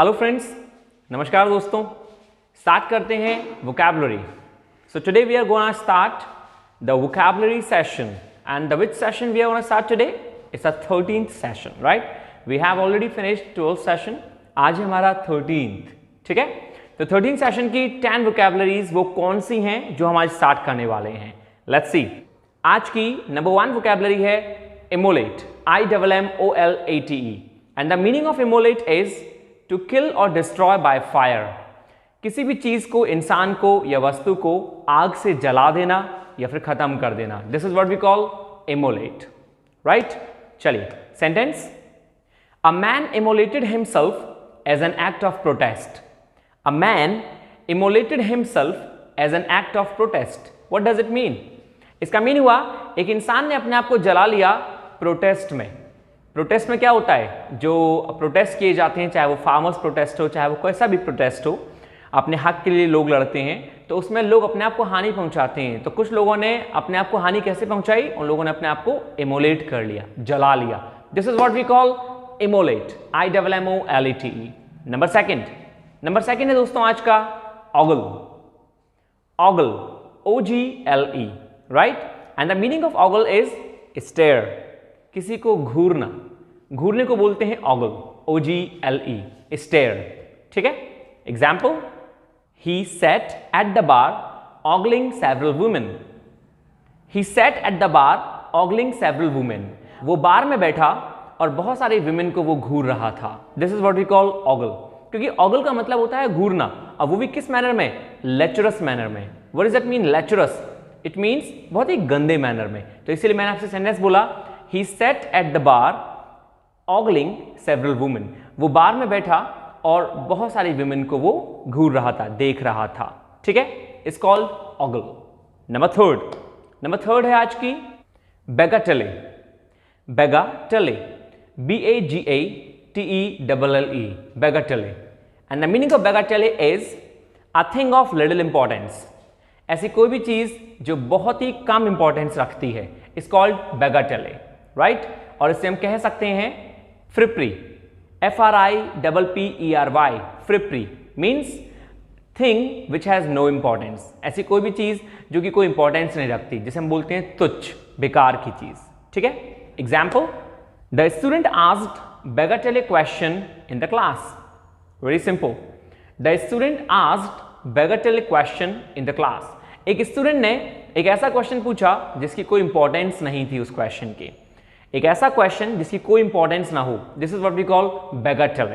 Hello friends, नमस्कार दोस्तों। Start करते हैं vocabulary. So today we are gonna start the vocabulary session and the which session we are gonna start today? It's a 13th session, right? We have already finished 12th session. आज है हमारा 13th, ठीक है? तो 13th session की 10 vocabularies वो कौन सी हैं जो हम आज स्टार्ट करने वाले हैं? Let's see. आज की नंबर 1 वोकैबुलरी है immolate, IMMOLATE, and the meaning of immolate is to kill और डिस्ट्रॉय बाय फायर। किसी भी चीज को, इंसान को या वस्तु को आग से जला देना या फिर खत्म कर देना। This is what we call immolate, right? चलिए sentence. A man immolated himself as an act of protest. A man immolated himself as an act of protest. What does it mean? इसका मीन हुआ एक इंसान ने अपने आप को जला लिया प्रोटेस्ट में। प्रोटेस्ट में क्या होता है? जो प्रोटेस्ट किए जाते हैं, चाहे वो फार्मर्स प्रोटेस्ट हो, चाहे वो कैसा भी प्रोटेस्ट हो, अपने हक के लिए लोग लड़ते हैं, तो उसमें लोग अपने आप को हानि पहुंचाते हैं। तो कुछ लोगों ने अपने आप को हानि कैसे पहुंचाई? उन लोगों ने अपने आप को इमोलेट कर लिया, जला लिया। This is what we call immolate, IMMOLATE। Number second है दोस्तों आज का ogle. Ogle, OGLE, right? And the meaning of ogle is stare, किसी को घूरना। घूरने को बोलते हैं ऑगल, OGLE, स्टेयर, ठीक है? Example, he sat at the bar ogling several women. He sat at the bar ogling several women. वो बार में बैठा और बहुत सारे वुमेन को वो घूर रहा था। This is what we call ogle, क्योंकि ऑगल का मतलब होता है घूरना। अब वो भी किस मैनर में? लेचरस मैनर में। What does that mean lecherous? It means बहुत ही गंदे मैनर में। तो इसीलिए मैंने आपसे सेंटेंस बोला, he sat at the bar ogling several women। वो बार में बैठा और बहुत सारी women को वो घूर रहा था, देख रहा था, ठीक है? It's called ogle। Number third है आज की bagatelle। bagatelle, BAGATELLE, bagatelle, and the meaning of bagatelle is a thing of little importance। ऐसी कोई भी चीज जो बहुत ही कम इंपॉर्टेंस रखती है, इट्स कॉल्ड bagatelle, राइट? और इससे हम कह सकते हैं frippery, FRIPPERY, frippery means thing which has no importance. ऐसी कोई भी चीज जो कि कोई इंपॉर्टेंस नहीं रखती, जिसे हम बोलते हैं तुच्छ, बेकार की चीज, ठीक है? Example, the student asked bagatelle question in the class. Very simple, the student asked bagatelle question in the class. एक स्टूडेंट ने एक ऐसा क्वेश्चन पूछा जिसकी कोई इंपॉर्टेंस नहीं थी उस क्वेश्चन की। एक ऐसा क्वेश्चन जिसकी कोई इंपॉर्टेंस ना हो, this is what we call bagatelle।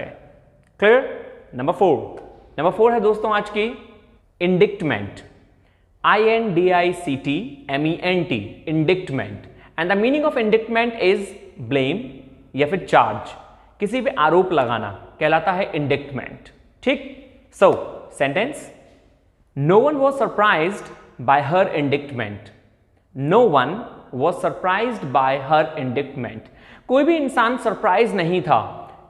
Clear? Number four है दोस्तों आज की indictment, INDICTMENT, indictment. And the meaning of indictment is blame या फिर चार्ज, किसी पे आरोप लगाना कहलाता है इंडिक्टमेंट, ठीक? So sentence, no one was surprised by her indictment. No one was surprised by her indictment। कोई भी इंसान सरप्राइज नहीं था,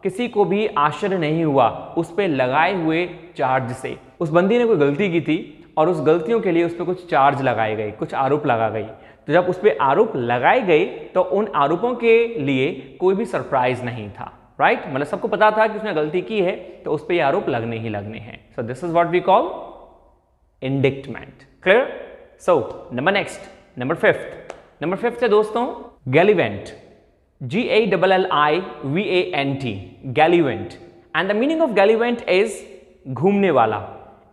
किसी को भी आश्चर्य नहीं हुआ उस पे लगाए हुए चार्ज से। उस बंदी ने कोई गलती की थी और उस गलतियों के लिए उस पर कुछ चार्ज लगाए गए, कुछ आरोप लगा गई। तो जब उस पर आरोप लगाए गए तो उन आरोपों के लिए कोई भी सरप्राइज नहीं था, राइट? मतलब सबको पता था कि उसने गलती की है तो उस पर ये आरोप लगने ही लगने हैं। So this is what we call indictment. Clear? So number fifth है दोस्तों gallivant, GALLIVANT, gallivant. And the meaning of gallivant is घूमने वाला,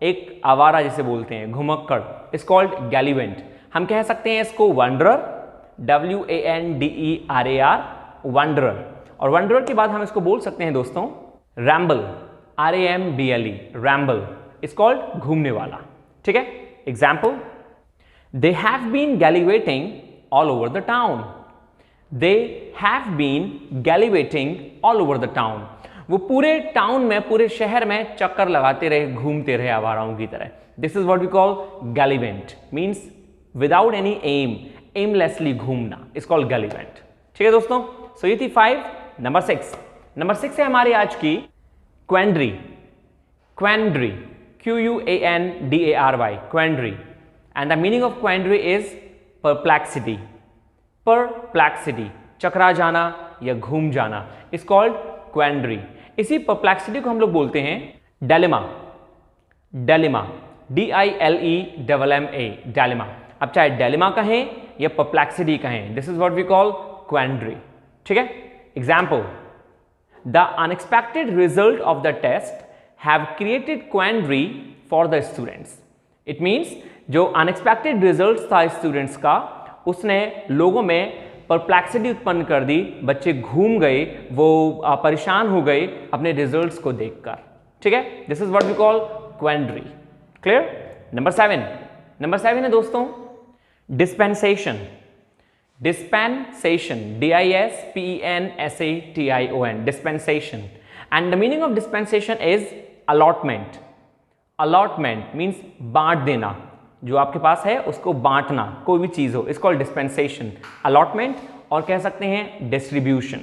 एक आवारा जिसे बोलते हैं, घुमक्कड़, इज कॉल्ड गैलीवेंट। हम कह सकते हैं इसको वंडरर, WANDERAR, वंडरर। और वंडरर के बाद हम इसको बोल सकते हैं दोस्तों ramble, RAMBLE, ramble, is called घूमने वाला, ठीक है? Example, they have been gallivanting all over the town। They have been gallivanting all over the town। वो पूरे टाउन में, पूरे शहर में चक्कर लगाते रहे, घूमते रहे आवाराओं की तरह। This is what we call gallivant, means without any aim, aimlessly घूमना, is called gallivant। ठीक है दोस्तों? So ये थी 5। नंबर 6 है हमारी आज की quandary, QUANDARY, quandary। And the meaning of quandary is perplexity, चकरा जाना या घूम जाना, इज कॉल्ड क्वेंड्री। इसी परप्लेक्सिटी को हम लोग बोलते हैं डायलेमा, डायलेमा, DILEMMA, डायलेमा। अब चाहे डायलेमा कहें या परप्लेक्सिटी कहें, this is what we call quandary. ठीक है, example, the unexpected result of the test have created quandary for the students. It means जो अनएक्सपेक्टेड रिजल्ट था स्टूडेंट्स का, उसने लोगों में परप्लेक्सिटी उत्पन्न कर दी, बच्चे घूम गए, वो परेशान हो गए अपने रिजल्ट्स को देखकर। ठीक है, this is what we call quandary. Clear? Number 7 है दोस्तों dispensation, dispensation, DISPENSATION, dispensation, and the meaning of dispensation is allotment. allotment means बांट देना, जो आपके पास है उसको बांटना, कोई भी चीज हो, इसको डिस्पेंसेशन, अलॉटमेंट, और कह सकते हैं डिस्ट्रीब्यूशन,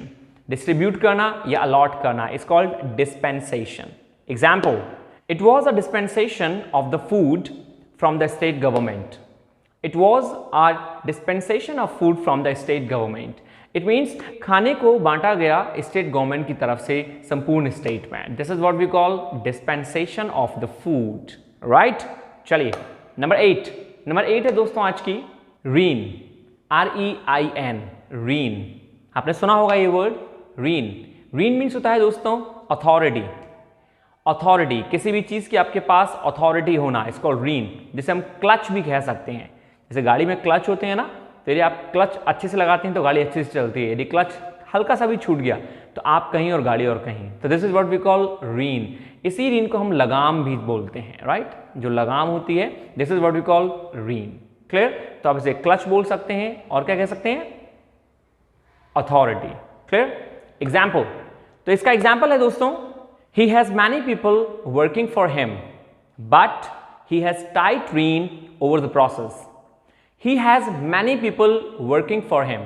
डिस्ट्रीब्यूट करना या अलॉट करना, is called dispensation. Example, it was a dispensation of the food from the state government. It was a dispensation of food from the state government. It means खाने को बांटा गया स्टेट गवर्नमेंट की तरफ से संपूर्ण स्टेट में। This is what we call dispensation of the food, right? चलिए नंबर 8 है दोस्तों आज की रीन, REIN, रीन। आपने सुना होगा ये वर्ड रीन। रीन मीन्स होता है दोस्तों अथॉरिटी, अथॉरिटी, किसी भी चीज की आपके पास अथॉरिटी होना, इसको रीन, जिसे हम क्लच भी कह सकते हैं। जैसे गाड़ी में क्लच होते हैं ना, तो यदि आप क्लच अच्छे से लगाते हैं तो गाड़ी अच्छे से चलती है, यदि क्लच हल्का सा भी छूट गया तो आप कहीं और गाड़ी और कहीं। तो this is what we call rein. इसी रीन को हम लगाम भी बोलते हैं, राइट? जो लगाम होती है, this is what we call rein. Clear? तो आप इसे क्लच बोल सकते हैं और क्या कह सकते हैं? अथॉरिटी। क्लियर? एग्जाम्पल, तो इसका एग्जाम्पल है दोस्तों, he has many people working for him but he has tight rein over the process. He has many people working for him,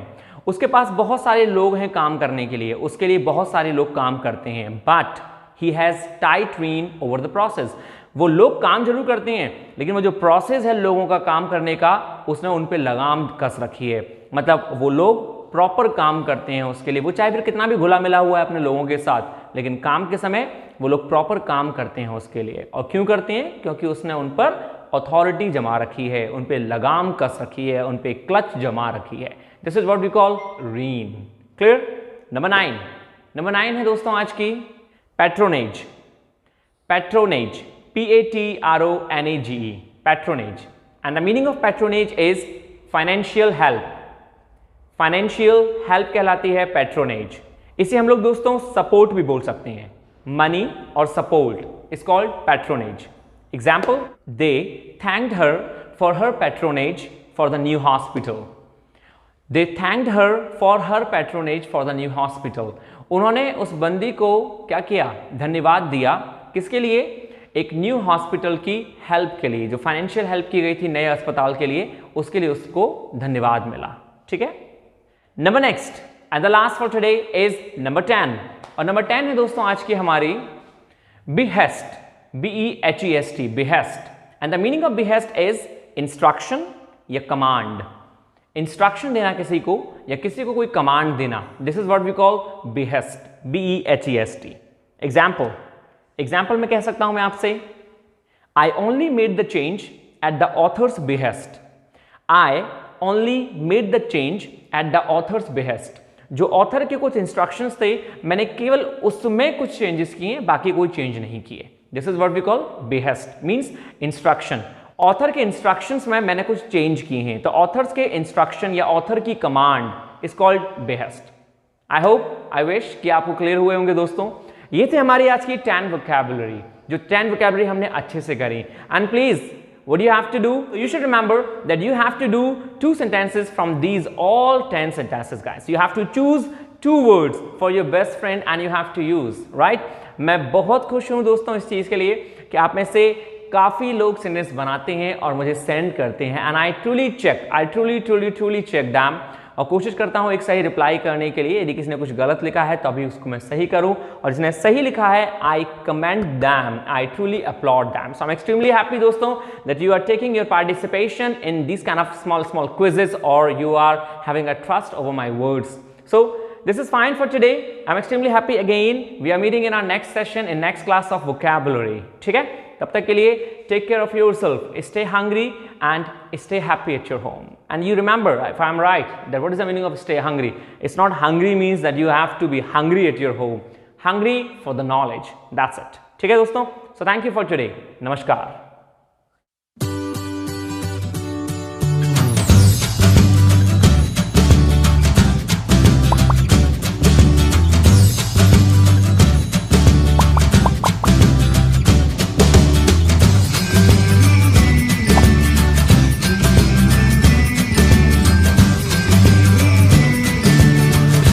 उसके पास बहुत सारे लोग हैं काम करने के लिए, उसके लिए बहुत सारे लोग काम करते हैं, but he has tight rein over the process. वो लोग काम जरूर करते हैं, लेकिन वो जो प्रोसेस है लोगों का काम करने का, उसने उन पे लगाम कस रखी है। मतलब वो लोग प्रॉपर काम करते हैं उसके लिए, वो चाहे फिर कितना भी घुला मिला हुआ है अपने लोगों के साथ, लेकिन काम के समय वो लोग प्रॉपर काम करते हैं उसके लिए। और क्यों करते हैं? क्योंकि उसने उन पर अथॉरिटी जमा रखी है, उन पे लगाम कस रखी है, उन पे क्लच जमा रखी है। This is what we call rein. Clear? Number 9 है दोस्तों आज की patronage, patronage, PATRONAGE, patronage. And the meaning of patronage is financial help, financial help कहलाती है पैट्रोनेज। इसे हम लोग दोस्तों सपोर्ट भी बोल सकते हैं, मनी और support is called patronage. Example, they thanked her for her patronage for the new hospital. They thanked her for her patronage for the new hospital. उन्होंने उस बंदी को क्या किया? धन्यवाद दिया। किसके लिए? एक न्यू हॉस्पिटल की हेल्प के लिए, जो फाइनेंशियल हेल्प की गई थी नए अस्पताल के लिए, उसके लिए उसको धन्यवाद मिला। ठीक है? Number next and the last for today is number 10। और नंबर 10 है दोस्तों आज की हमारी behest, BEHEST, behest। And the meaning of behest इज इंस्ट्रक्शन या कमांड। इंस्ट्रक्शन देना किसी को या किसी को कोई कमांड देना, this is what we call behest, BEHEST। Example में कह सकता हूं मैं आपसे, I only made the change at the author's behest। I only made the change at the author's behest। जो ऑथर के कुछ इंस्ट्रक्शंस थे, मैंने केवल उसमें कुछ चेंजेस किए, बाकी कोई चेंज नहीं किए। This is what we call behest, means instruction. Author के इंस्ट्रक्शंस में मैंने कुछ चेंज किए हैं, तो ऑथर्स के इंस्ट्रक्शन या ऑथर की command is called behest। I hope, I wish कि आपको क्लियर हुए होंगे दोस्तों। ये थे हमारी आज की 10 वोकैबुलरी, जो 10 वोकैबुलरी हमने अच्छे से करी। And please what do you have to do? You should remember that you have to do 2 sentences from these all 10 sentences, guys. You have to choose 2 words for your best friend and you have to use, right? मैं बहुत खुश हूं दोस्तों इस चीज के लिए कि आप में से काफी लोग सेंटेंस बनाते हैं और मुझे सेंड करते हैं, and I truly check them, और कोशिश करता हूं एक सही रिप्लाई करने के लिए। यदि किसी ने कुछ गलत लिखा है तो अभी उसको मैं सही करूं, और जिसने सही लिखा है I commend them, I truly applaud them. So I am extremely happy दोस्तों that you are taking your participation in this kind of small quizzes, और you are having a trust over my words. So this is fine for today. I'm extremely happy again. We are meeting in our next session in next class of vocabulary. ठीक है? तब तक के लिए take care of yourself, stay hungry and stay happy at your home. And you remember, if I'm right, that what is the meaning of stay hungry? It's not hungry means that you have to be hungry at your home. Hungry for the knowledge. That's it. ठीक है दोस्तों? So thank you for today. नमस्कार.